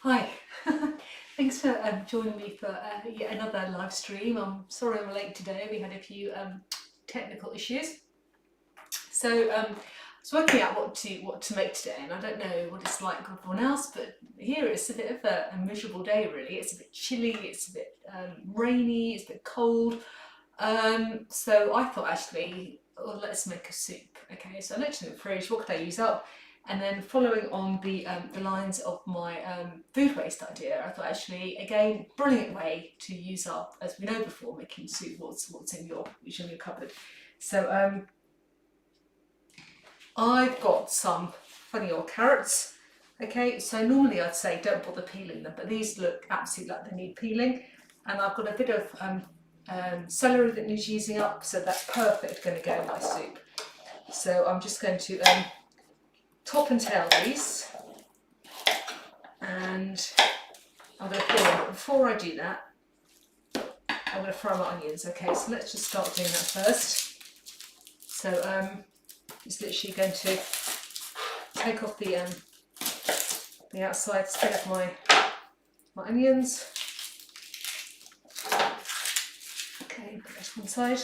Hi, thanks for joining me for yet another live stream. I'm sorry I'm late today, we had a few technical issues. So I was working out what to make today, and I don't know what it's like for everyone else, but here it's a bit of a miserable day really. It's a bit chilly, it's a bit rainy, it's a bit cold. So I thought actually, oh, let's make a soup. Okay, so I looked in the fridge, what could I use up? And then following on the lines of my food waste idea, I thought actually, again, brilliant way to use up, as we know before, making soup, what's in your cupboard. So I've got some funny old carrots. Okay, so normally I'd say don't bother peeling them, but these look absolutely like they need peeling. And I've got a bit of celery that needs using up, so that's perfect, going to go in my soup. So I'm just going to top and tail these, and I'm going to peel them. But before I do that, I'm going to fry my onions. Okay, so let's just start doing that first. So just literally going to take off the outside skin of my onions. Okay, put that to one side.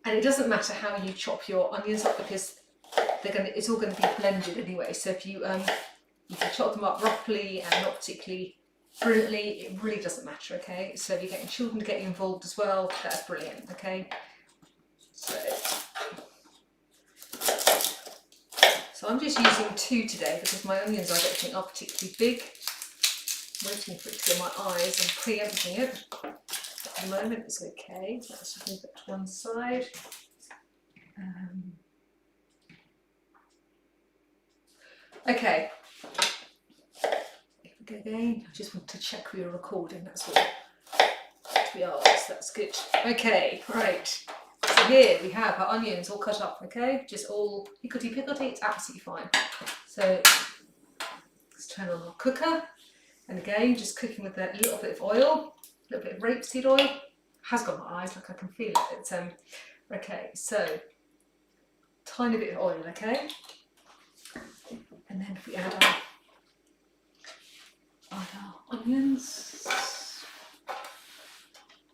And it doesn't matter how you chop your onions up because it's all going to be blended anyway. So if you chop them up roughly and not particularly brilliantly, it really doesn't matter. Okay, so if you're getting children to get you involved as well, that's brilliant. Okay, so I'm just using 2 today because my onions I don't think are particularly big. I'm waiting for it to go in my eyes and preempting it. At the moment it's okay. Let's just move it to one side. Okay. Here we go again. I just want to check we are recording, that's all. We are, so that's good. Okay, right. So here we have our onions all cut up, okay? Just all pickledy-pickledy, it's absolutely fine. So let's turn on our cooker. And again, just cooking with a little bit of oil, a little bit of rapeseed oil. Has got my eyes, like I can feel it. It's okay, so tiny bit of oil, okay? And then if we add our onions.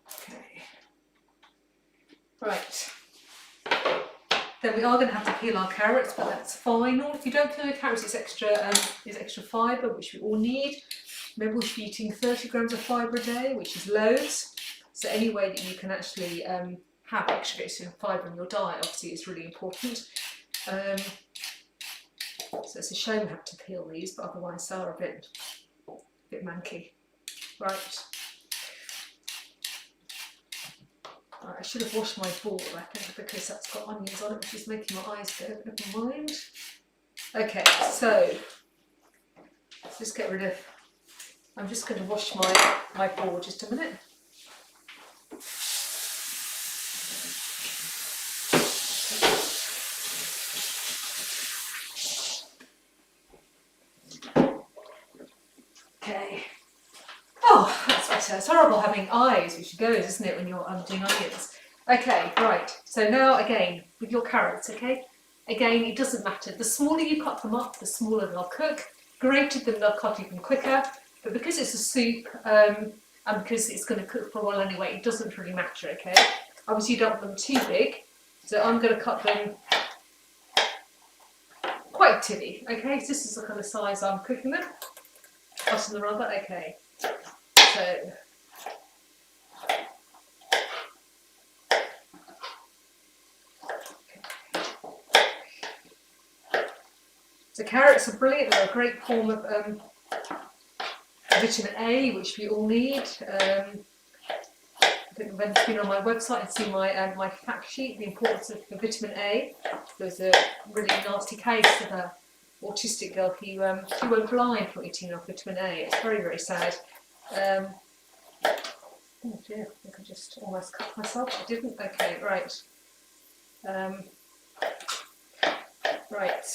Okay. Right. Then we are going to have to peel our carrots, but that's fine. Or if you don't peel your carrots, it's extra fibre, which we all need. Remember, we should be eating 30 grams of fibre a day, which is loads. So any way that you can actually have extra bits of fibre in your diet, obviously, is really important. So it's a shame we have to peel these, but otherwise they are a bit manky. Right. Right, I should have washed my bowl, I think, because that's got onions on it, which is making my eyes go. Never mind. Okay, so let's just get rid of. I'm just going to wash my bowl just a minute. Okay. Oh, that's better. It's horrible having eyes, which goes, isn't it, when you're doing onions? Okay, right. So now again, with your carrots, okay? Again, it doesn't matter. The smaller you cut them up, the smaller they'll cook. Grated them, they'll cook even quicker. But because it's a soup, and because it's going to cook for a while anyway, it doesn't really matter, okay? Obviously, you don't want them too big, so I'm going to cut them quite tinny, okay? So this is the kind of size I'm cooking them. Cutting them rather, okay. So So carrots are brilliant. They're a great form of vitamin A, which we all need. I think when you've been on my website and seen my fact sheet, the importance of vitamin A. There was a really nasty case of an autistic girl who went blind from eating enough vitamin A. It's very, very sad. Oh dear, I think I just almost cut myself. I didn't. Okay, right. Right.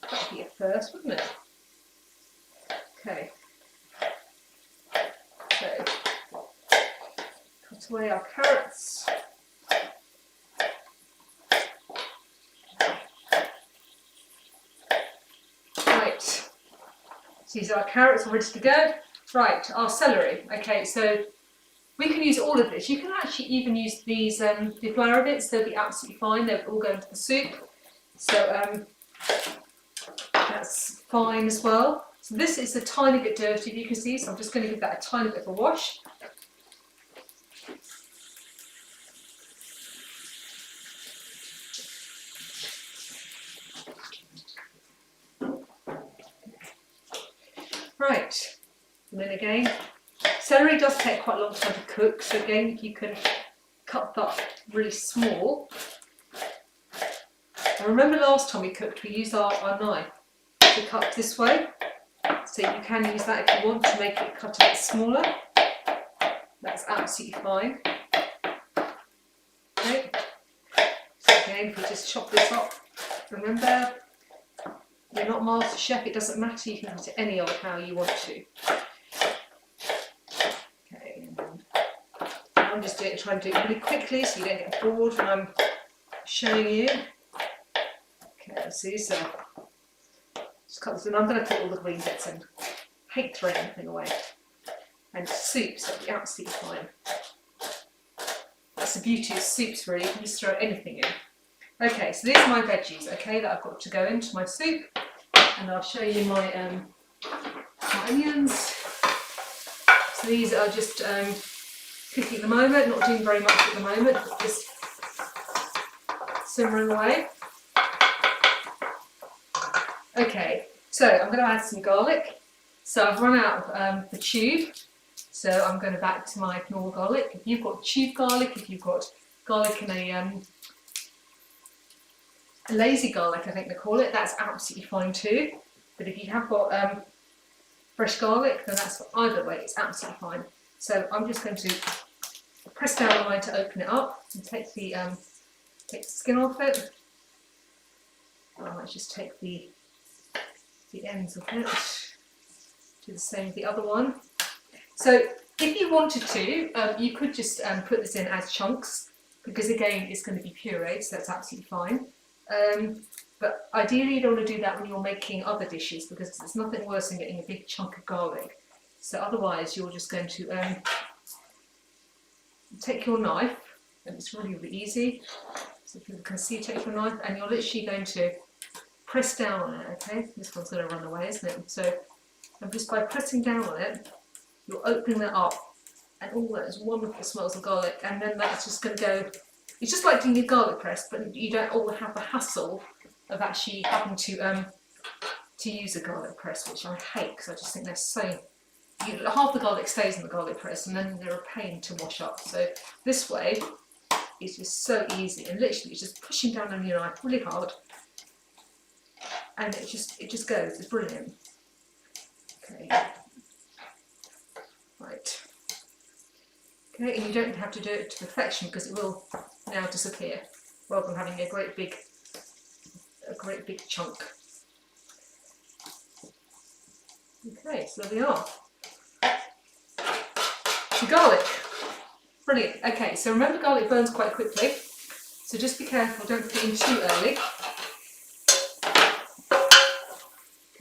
That'd be it first, wouldn't it? Okay. So, cut away our carrots. Right. So these are our carrots all ready to go. Right, our celery. Okay, so we can use all of this. You can actually even use these the flower bits. They'll be absolutely fine. They'll all go into the soup. So that's fine as well. So this is a tiny bit dirty, if you can see. So I'm just going to give that a tiny bit of a wash. Right, and then again, celery does take quite a long time to cook, so again you can cut that really small. And remember last time we cooked, we used our knife to cut this way, so you can use that if you want to make it cut a bit smaller. That's absolutely fine. Okay, so again if we just chop this up, remember, you're not master chef, it doesn't matter, you can cut it any old how you want to. Okay, and I'm just trying to do it really quickly so you don't get bored when I'm showing you. Okay, let's see, so just cut this, and I'm going to put all the green bits in. Hate throwing anything away. And soup, so it'll be absolutely fine. That's the beauty of soups really, you can just throw anything in. Okay, so these are my veggies, okay, that I've got to go into my soup, and I'll show you my my onions. So these are just cooking at the moment, not doing very much at the moment, but just simmering away. Okay, so I'm going to add some garlic. So I've run out of the tube, so I'm going back to my normal garlic. If you've got tube garlic, if you've got garlic in a lazy garlic, I think they call it, that's absolutely fine too. But if you have got fresh garlic, then that's either way, it's absolutely fine. So I'm just going to press down on mine to open it up and take the skin off it. I might just take the ends of it. Do the same with the other one. So if you wanted to, you could just put this in as chunks, because again it's going to be pureed, so that's absolutely fine. But ideally you don't want to do that when you're making other dishes, because there's nothing worse than getting a big chunk of garlic. So otherwise you're just going to take your knife, and it's really, really easy. So if you can see, take your knife and you're literally going to press down on it, okay? This one's going to run away, isn't it? So and just by pressing down on it, you're opening that up, and all those wonderful smells of garlic, and then that's just going to go. It's just like doing a garlic press, but you don't all have the hassle of actually having to use a garlic press, which I hate because I just think they're so. Half the garlic stays in the garlic press, and then they're a pain to wash up. So this way, it's just so easy, and literally it's just pushing down on your knife really hard, and it just goes. It's brilliant. Okay. Right. Okay, and you don't have to do it to perfection because it will now disappear, rather than having a great big chunk. Okay, so there we are. The garlic. Brilliant. Okay, so remember garlic burns quite quickly, so just be careful, don't put it in too early.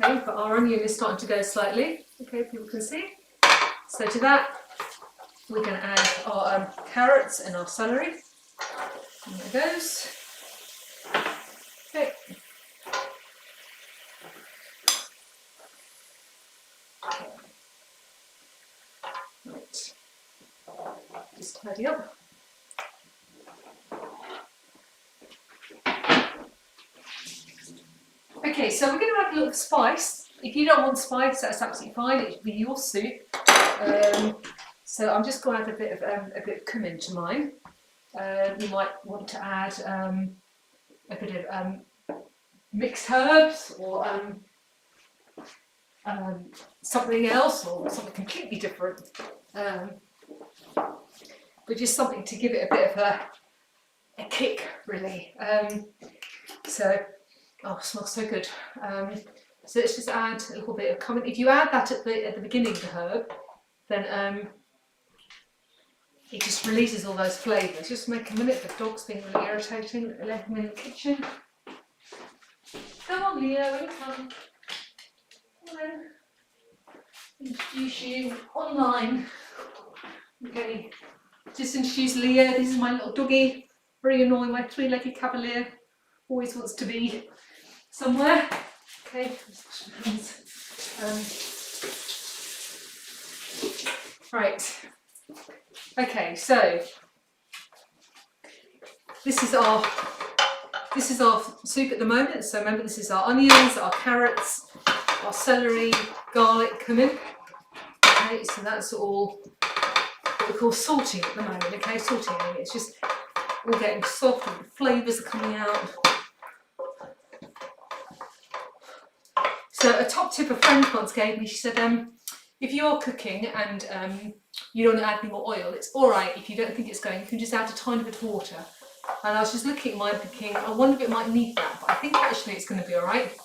Okay, but our onion is starting to go slightly. Okay, people can see. So to that, we're going to add our carrots and our celery. And there it goes. Okay. Right. Just tidy up. Okay, so we're going to add a little spice. If you don't want spice, that's absolutely fine. It should be your soup. So I'm just going to add a bit of cumin to mine. You might want to add a bit of mixed herbs, or something else, or something completely different. But just something to give it a bit of a kick, really. So. Oh, it smells so good. So let's just add a little bit of cumin. If you add that at the beginning of the herb, then it just releases all those flavours. Just make a minute. The dog's being really irritating. Let him in the kitchen. Come on, Leo, when you come. Come on. introduce you online. Okay, just introduce Leah. This is my little doggy. Very annoying, my three-legged cavalier. Always wants to be somewhere. Okay, right. Okay, so this is our soup at the moment. So remember, this is our onions, our carrots, our celery, garlic coming. Okay, so that's all what we call salting at the moment. Okay, salting. It's just all getting soft and the flavours are coming out. So a top tip a friend once gave me, she said, if you're cooking and you don't add any more oil, it's all right if you don't think it's going, you can just add a tiny bit of water. And I was just looking at mine thinking, I wonder if it might need that, but I think actually it's going to be all right.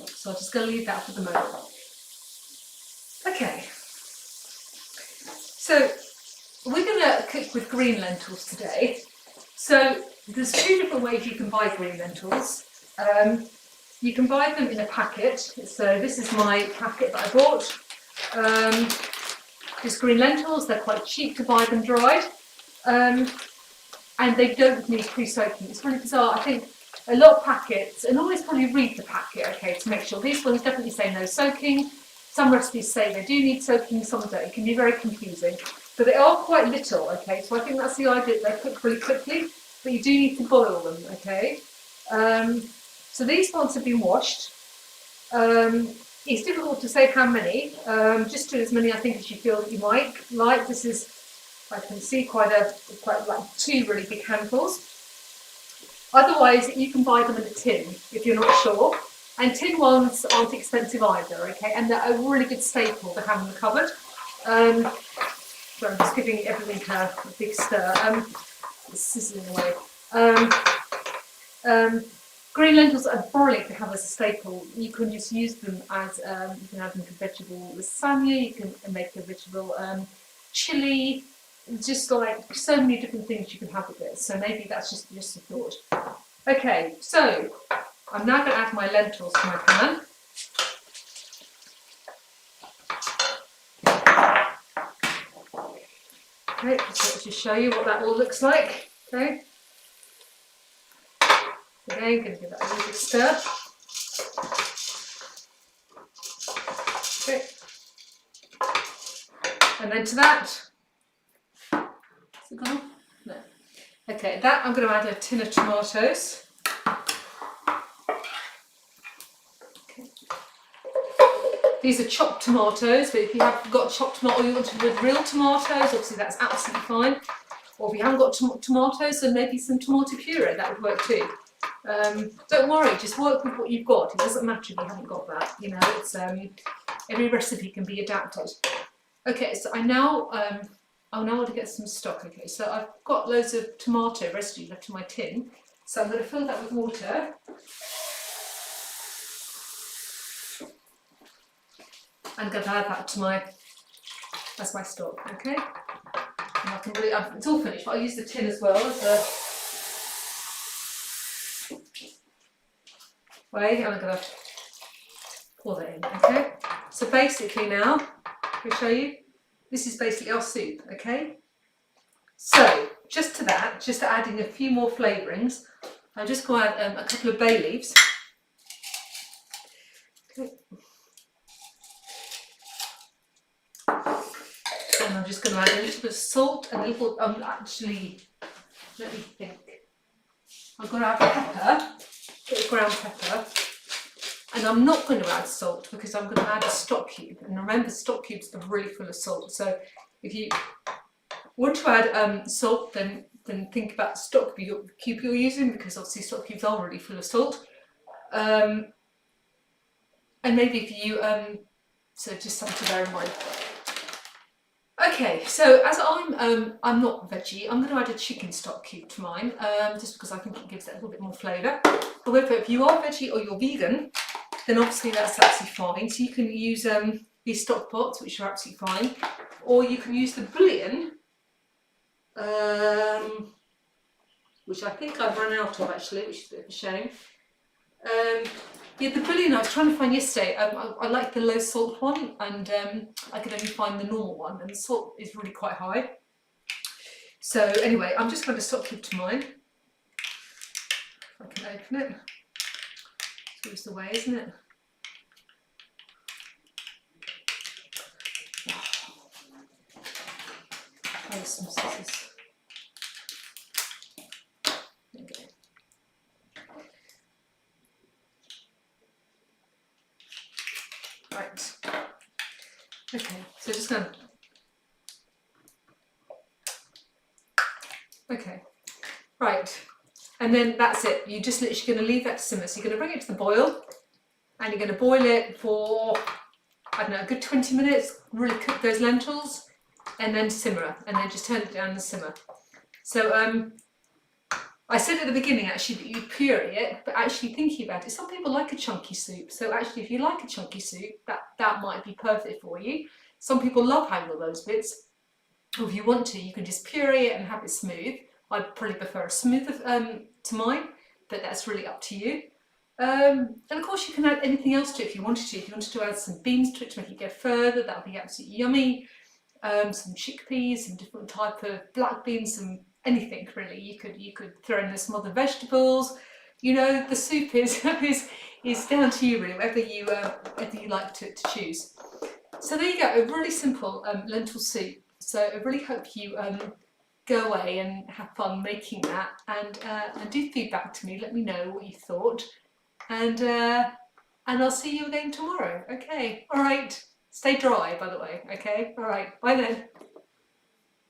So I'm just going to leave that for the moment. Okay. So we're going to cook with green lentils today. So there's two different ways you can buy green lentils. You can buy them in a packet. So this is my packet that I bought. These green lentils, they're quite cheap to buy them dried. And they don't need pre-soaking. It's really bizarre. I think a lot of packets, and always probably read the packet, okay, to make sure. These ones definitely say no soaking. Some recipes say they do need soaking, some don't. It can be very confusing. But they are quite little, okay, so I think that's the idea. They cook really quickly, but you do need to boil them, okay. So these ones have been washed. It's difficult to say how many. Just do as many, I think, as you feel that you might like. This is, I can see quite like two really big handfuls. Otherwise, you can buy them in a tin if you're not sure. And tin ones aren't expensive either, okay? And they're a really good staple to have in the cupboard. So I'm just giving everything a big stir. It's sizzling away. Green lentils are brilliant to have as a staple. You can just use them as, you can have them for vegetable lasagna, you can make a vegetable chili, just like so many different things you can have with this. So maybe that's just a thought. Okay, so I'm now going to add my lentils to my pan. Okay, so let's just show you what that all looks like. Okay. Again, going to give that a little stir. Okay. And then to that, is it gone? No. Okay, that I'm going to add a tin of tomatoes. Okay. These are chopped tomatoes, but if you haven't got chopped tomato, or you want to do with real tomatoes, obviously that's absolutely fine. Or if you haven't got tomatoes, then maybe some tomato puree, that would work too. Don't worry, just work with what you've got. It doesn't matter if you haven't got that. You know, it's every recipe can be adapted. Okay, so I now want to get some stock. Okay, so I've got loads of tomato residue left in my tin, so I'm going to fill that with water. I'm going to add that to my stock. Okay, and I can really, it's all finished, but I use the tin as well as a way, and I'm going to pour that in. Okay, so basically now, I'll show you. This is basically our soup. Okay, so just to that, just adding a few more flavourings, I'm just going to add a couple of bay leaves. Okay. And I'm just going to add a little bit of salt and a little, actually, let me think. I'm going to add pepper, a bit of ground pepper, and I'm not going to add salt because I'm going to add a stock cube. And remember, stock cubes are really full of salt. So if you want to add salt, then think about the stock cube you're using, because obviously stock cubes are really full of salt. And maybe if you, so just something to bear in mind. Okay, so as I'm not veggie, I'm going to add a chicken stock cube to mine, just because I think it gives it a little bit more flavour. However, if you are veggie or you're vegan, then obviously that's absolutely fine. So you can use these stock pots, which are absolutely fine, or you can use the bouillon, which I think I've run out of actually, which is a bit of a shame. Yeah, the bouillon I was trying to find yesterday, I like the low salt one, and I could only find the normal one, and the salt is really quite high. So anyway, I'm just going to stop keep to mine. If I can open it. It's always the way, isn't it? Oh, some scissors. There we go. Right. Okay, so just going to... Okay, right. And then that's it. You're just literally going to leave that to simmer. So you're going to bring it to the boil, and you're going to boil it for, I don't know, a good 20 minutes. Really cook those lentils, and then simmer, and then just turn it down and simmer. So I said at the beginning actually that you puree it, but actually thinking about it, some people like a chunky soup. So actually, if you like a chunky soup, that might be perfect for you. Some people love having all those bits. Or if you want to, you can just puree it and have it smooth. I'd probably prefer a smoother to mine, but that's really up to you. And of course you can add anything else to it if you wanted to. If you wanted to add some beans to it to make it go further, that would be absolutely yummy. Some chickpeas, some different type of black beans, some anything really. You could throw in some other vegetables. You know, the soup is down to you really, whatever you like to choose. So there you go, a really simple lentil soup. So I really hope you go away and have fun making that, and do feedback to me. Let me know what you thought, and I'll see you again tomorrow. Okay, all right. Stay dry, by the way. Okay, all right. Bye then.